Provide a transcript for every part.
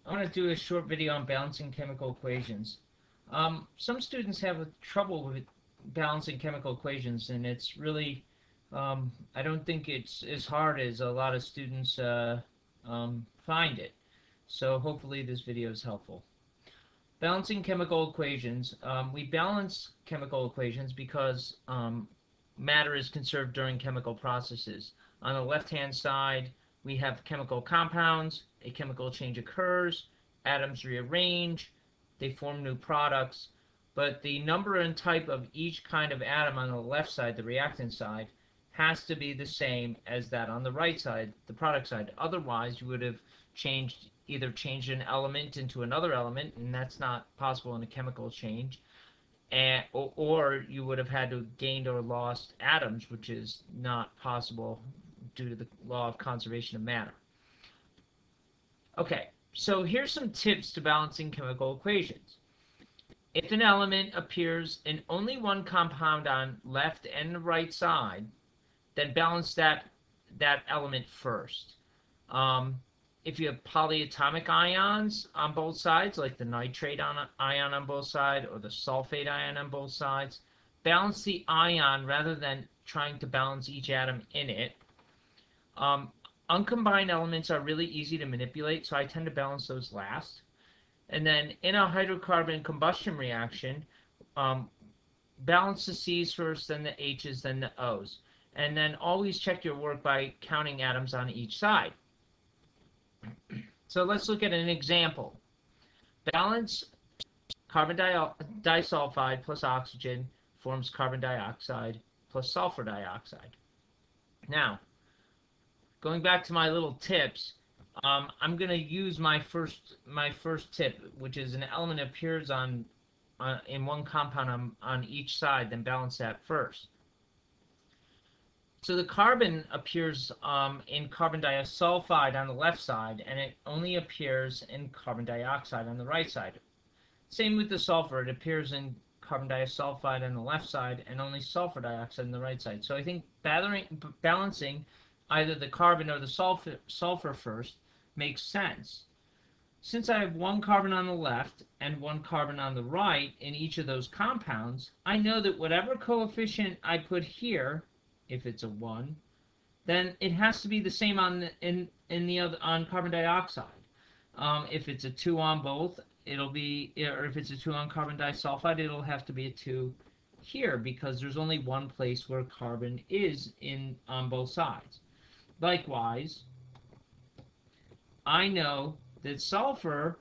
I want to do a short video on balancing chemical equations. Some students have trouble with balancing chemical equations, and it's really, I don't think it's as hard as a lot of students find it. So hopefully this video is helpful. Balancing chemical equations. We balance chemical equations because matter is conserved during chemical processes. On the left-hand side, we have chemical compounds. A chemical change occurs. Atoms rearrange. They form new products. But the number and type of each kind of atom on the left side, the reactant side, has to be the same as that on the right side, the product side. Otherwise, you would have either changed an element into another element, and that's not possible in a chemical change, or you would have had to have gained or lost atoms, which is not possible due to the law of conservation of matter. Okay, so here's some tips to balancing chemical equations. If an element appears in only one compound on left and right side, then balance that element first. If you have polyatomic ions on both sides, like the nitrate ion on both sides or the sulfate ion on both sides, balance the ion rather than trying to balance each atom in it. Uncombined elements are really easy to manipulate, so I tend to balance those last. And then in a hydrocarbon combustion reaction, balance the C's first, then the H's, then the O's. And then always check your work by counting atoms on each side. So let's look at an example. Balance carbon disulfide plus oxygen forms carbon dioxide plus sulfur dioxide. Now, going back to my little tips, I'm going to use my first tip, which is an element appears in one compound on each side, then balance that first. So the carbon appears in carbon disulfide on the left side, and it only appears in carbon dioxide on the right side. Same with the sulfur. It appears in carbon disulfide on the left side and only sulfur dioxide on the right side. So I think balancing either the carbon or the sulfur first makes sense. Since I have one carbon on the left and one carbon on the right in each of those compounds, I know that whatever coefficient I put here, if it's a 1, then it has to be the same on carbon dioxide. If it's a 2 on both, it'll be, or if it's a 2 on carbon disulfide, it'll have to be a 2 here because there's only one place where carbon is on both sides. Likewise, I know that sulfur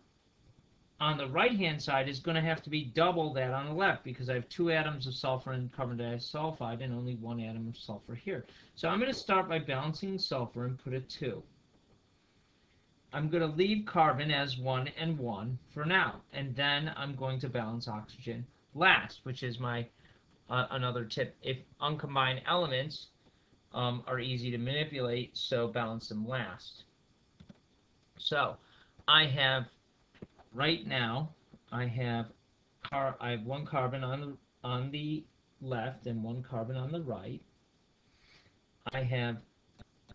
on the right-hand side is going to have to be double that on the left because I have 2 atoms of sulfur in carbon disulfide and only 1 atom of sulfur here. So I'm going to start by balancing sulfur and put a 2. I'm going to leave carbon as 1 and 1 for now, and then I'm going to balance oxygen last, which is my another tip. If uncombined elements are easy to manipulate, so balance them last. So I have right now, I have one carbon on the left and one carbon on the right. I have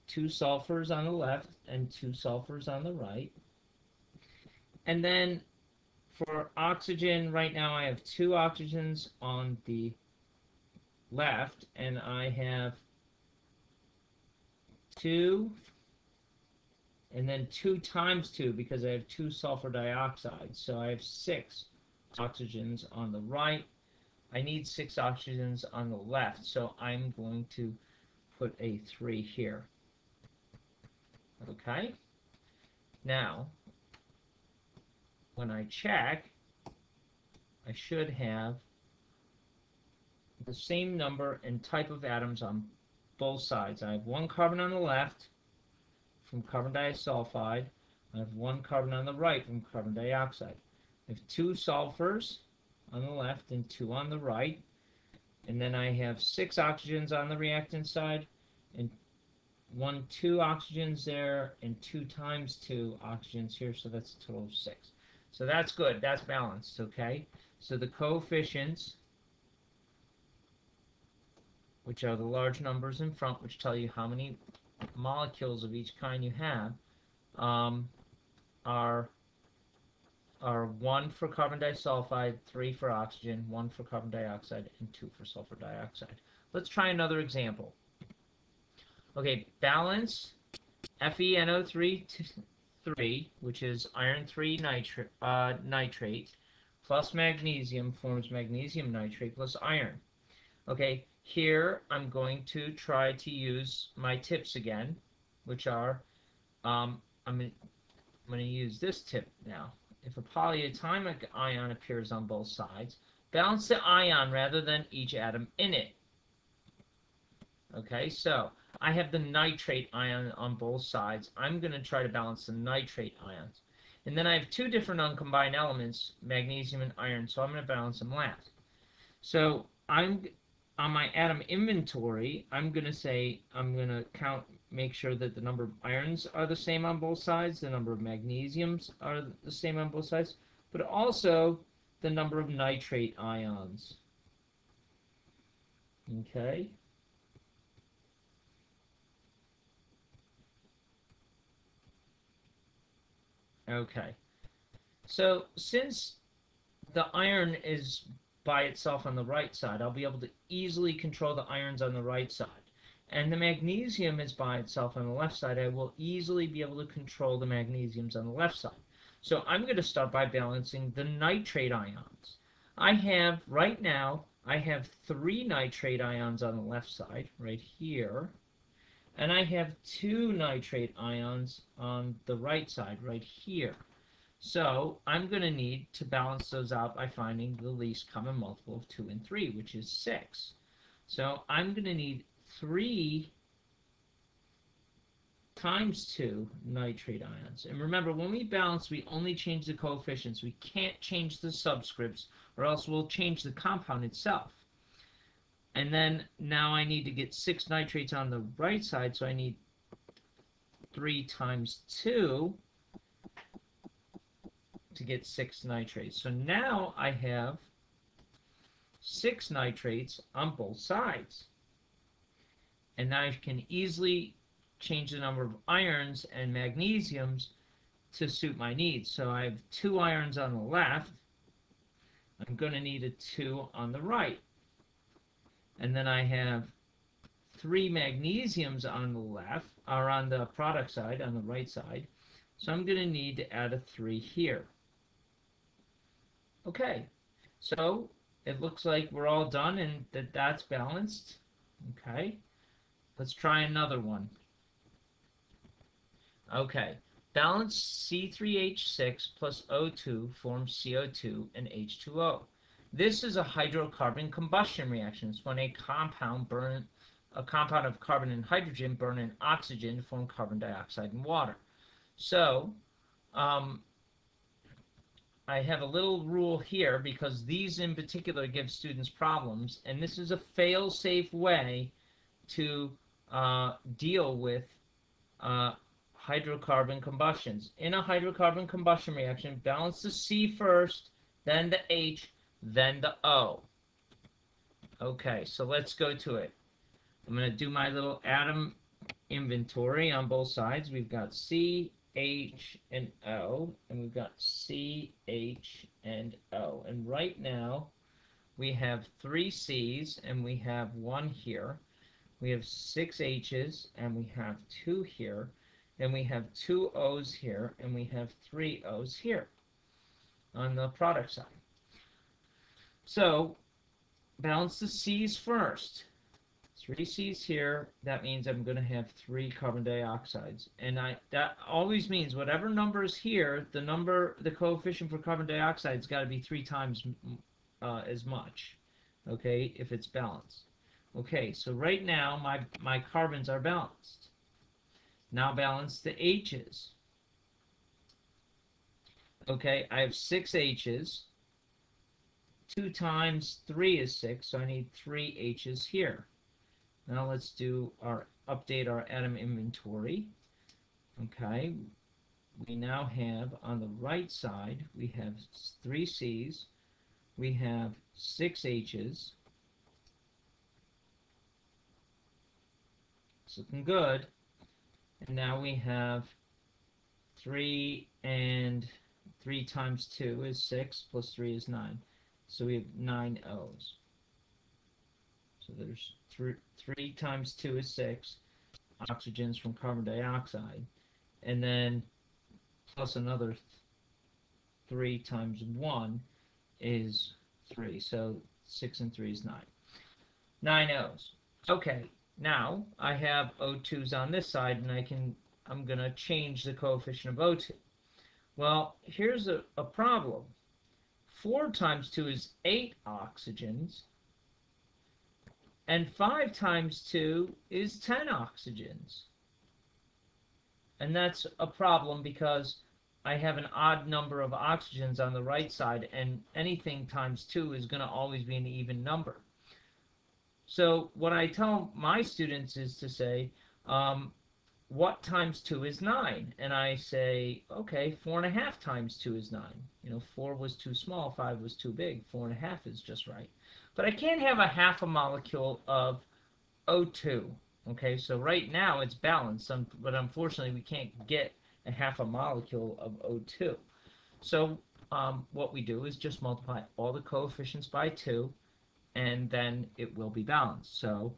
2 sulfurs on the left and 2 sulfurs on the right. And then for oxygen, right now I have 2 oxygens on the left, and I have 2, and then 2 times 2 because I have 2 sulfur dioxide. So I have 6 oxygens on the right. I need 6 oxygens on the left, so I'm going to put a 3 here. Okay? Now, when I check, I should have the same number and type of atoms on both sides. I have 1 carbon on the left from carbon disulfide. I have 1 carbon on the right from carbon dioxide. I have 2 sulfurs on the left and 2 on the right. And then I have 6 oxygens on the reactant side and 2 oxygens there and 2 times 2 oxygens here. So that's a total of 6. So that's good. That's balanced, okay? So the coefficients, which are the large numbers in front, which tell you how many molecules of each kind you have, are are 1 for carbon disulfide, 3 for oxygen, 1 for carbon dioxide, and 2 for sulfur dioxide. Let's try another example. Okay, balance FeNO3 3, which is iron 3 nitrate, plus magnesium forms magnesium nitrate plus iron. Okay, here I'm going to try to use my tips again, which are, I'm going to use this tip now. If a polyatomic ion appears on both sides, balance the ion rather than each atom in it. Okay, so I have the nitrate ion on both sides. I'm going to try to balance the nitrate ions. And then I have two different uncombined elements, magnesium and iron, so I'm going to balance them last. So I'm on my atom inventory, I'm going to count, make sure that the number of irons are the same on both sides, the number of magnesiums are the same on both sides, but also the number of nitrate ions. Okay. Okay. So since the iron is by itself on the right side, I'll be able to easily control the irons on the right side. And the magnesium is by itself on the left side. I will easily be able to control the magnesiums on the left side. So I'm going to start by balancing the nitrate ions. Right now, I have 3 nitrate ions on the left side, right here. And I have 2 nitrate ions on the right side, right here. So I'm going to need to balance those out by finding the least common multiple of 2 and 3, which is 6. So I'm going to need 3 times 2 nitrate ions. And remember, when we balance, we only change the coefficients. We can't change the subscripts, or else we'll change the compound itself. And then now I need to get 6 nitrates on the right side, so I need 3 times 2 to get 6 nitrates. So now I have 6 nitrates on both sides. And now I can easily change the number of irons and magnesiums to suit my needs. So I have 2 irons on the left. I'm going to need a 2 on the right. And then I have 3 magnesiums on the left, or on the product side, on the right side. So I'm going to need to add a 3 here. Okay, so it looks like we're all done and that's balanced. Okay, let's try another one. Okay, balanced C3H6 plus O2 forms CO2 and H2O. This is a hydrocarbon combustion reaction. It's when a compound of carbon and hydrogen burn in oxygen to form carbon dioxide and water. So, I have a little rule here because these in particular give students problems, and this is a fail-safe way to deal with hydrocarbon combustions. In a hydrocarbon combustion reaction, balance the C first, then the H, then the O. Okay, so let's go to it. I'm going to do my little atom inventory on both sides. We've got C, H, and O, and we've got C, H, and O. And right now, we have 3 C's, and we have 1 here. We have 6 H's, and we have 2 here. And we have 2 O's here, and we have 3 O's here on the product side. So, balance the C's first. 3 C's here, that means I'm going to have 3 carbon dioxides. And that always means whatever number is here, the coefficient for carbon dioxide's got to be 3 times as much, okay, if it's balanced. Okay, so right now my carbons are balanced. Now balance the H's. Okay, I have 6 H's. 2 times 3 is 6, so I need 3 H's here. Now let's update our atom inventory. Okay, we now have on the right side, we have 3 C's, we have 6 H's. It's looking good. And now we have 3 and 3 times 2 is 6, plus 3 is 9. So we have 9 O's. So there's 3 times 2 is 6 oxygens from carbon dioxide. And then plus another 3 times 1 is 3. So 6 and 3 is 9. 9 O's. Okay, now I have O2s on this side, and I'm going to change the coefficient of O2. Well, here's a problem. 4 times 2 is 8 oxygens, and 5 times 2 is 10 oxygens. And that's a problem because I have an odd number of oxygens on the right side, and anything times 2 is going to always be an even number. So what I tell my students is to say, what times 2 is 9? And I say, okay, 4.5 times 2 is 9. 4 was too small, 5 was too big, 4.5 is just right. But I can't have a half a molecule of O2. Okay, so right now it's balanced, but unfortunately we can't get a half a molecule of O2. So what we do is just multiply all the coefficients by 2, and then it will be balanced. So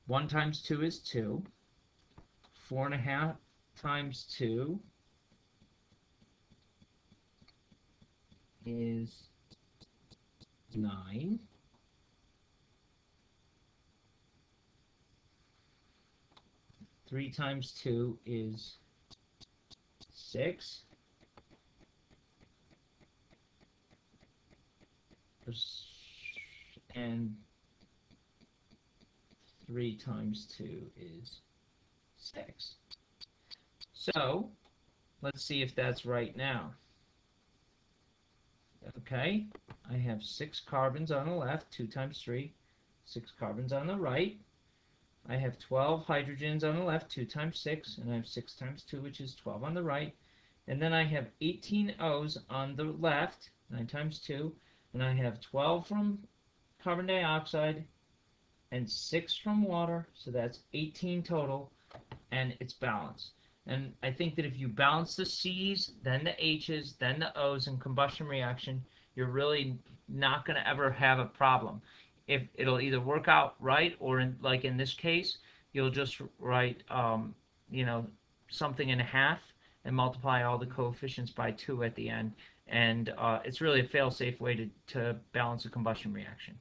1 times 2 is 2. 4.5 times 2 is 9. 3 times 2 is 6. And 3 times 2 is 6. So, let's see if that's right now. Okay, I have 6 carbons on the left, 2 times 3, 6 carbons on the right. I have 12 hydrogens on the left, 2 times 6, and I have 6 times 2, which is 12 on the right. And then I have 18 O's on the left, 9 times 2, and I have 12 from carbon dioxide and 6 from water, so that's 18 total, and it's balanced. And I think that if you balance the C's, then the H's, then the O's in combustion reaction, you're really not going to ever have a problem. If it'll either work out right, or like in this case, you'll just write something in half and multiply all the coefficients by 2 at the end, and it's really a fail-safe way to balance a combustion reaction.